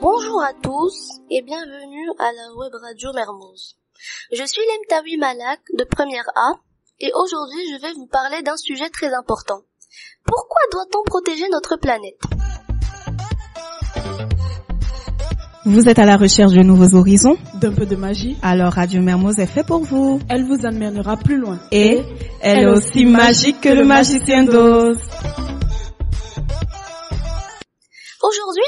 Bonjour à tous et bienvenue à la web radio Mermoz. Je suis Lemtawi Malak de première A et aujourd'hui je vais vous parler d'un sujet très important. Pourquoi doit-on protéger notre planète ? Vous êtes à la recherche de nouveaux horizons ? D'un peu de magie ? Alors Radio Mermoz est fait pour vous. Elle vous emmènera plus loin. Et elle est aussi magique que le magicien d'Oz. Aujourd'hui,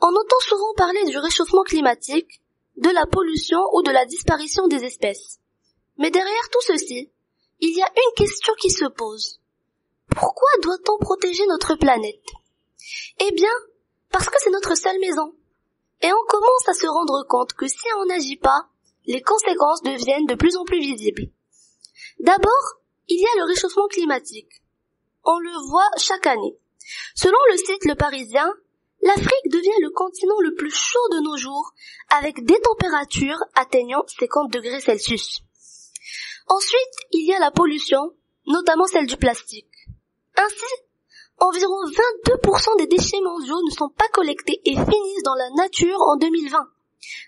on entend souvent parler du réchauffement climatique, de la pollution ou de la disparition des espèces. Mais derrière tout ceci, il y a une question qui se pose. Pourquoi doit-on protéger notre planète ? Eh bien, parce que c'est notre seule maison. Et on commence à se rendre compte que si on n'agit pas, les conséquences deviennent de plus en plus visibles. D'abord, il y a le réchauffement climatique. On le voit chaque année. Selon le site Le Parisien, l'Afrique devient le continent le plus chaud de nos jours, avec des températures atteignant 50 degrés Celsius. Ensuite, il y a la pollution, notamment celle du plastique. Ainsi, environ 22% des déchets mondiaux ne sont pas collectés et finissent dans la nature en 2020,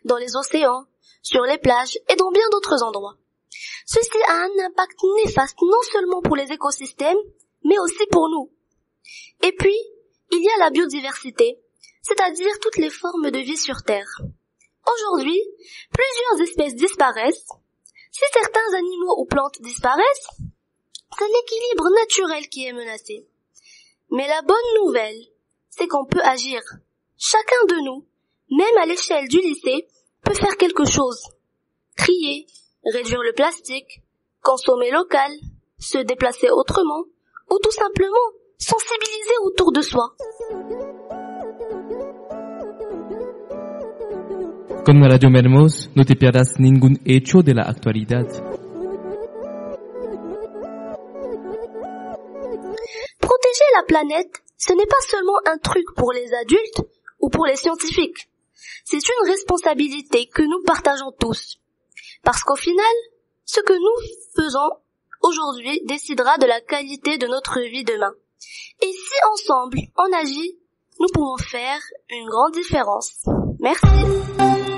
dans les océans, sur les plages et dans bien d'autres endroits. Ceci a un impact néfaste non seulement pour les écosystèmes, mais aussi pour nous. Et puis, il y a la biodiversité, c'est-à-dire toutes les formes de vie sur Terre. Aujourd'hui, plusieurs espèces disparaissent. Si certains animaux ou plantes disparaissent, c'est l'équilibre naturel qui est menacé. Mais la bonne nouvelle, c'est qu'on peut agir. Chacun de nous, même à l'échelle du lycée, peut faire quelque chose. Trier, réduire le plastique, consommer local, se déplacer autrement, ou tout simplement sensibiliser autour de soi. Con Radio Mermoz no te pierdas ningún hecho de la actualidad. Protéger la planète, ce n'est pas seulement un truc pour les adultes ou pour les scientifiques. C'est une responsabilité que nous partageons tous. Parce qu'au final, ce que nous faisons aujourd'hui décidera de la qualité de notre vie demain. Et si ensemble on agit, nous pouvons faire une grande différence. Merci.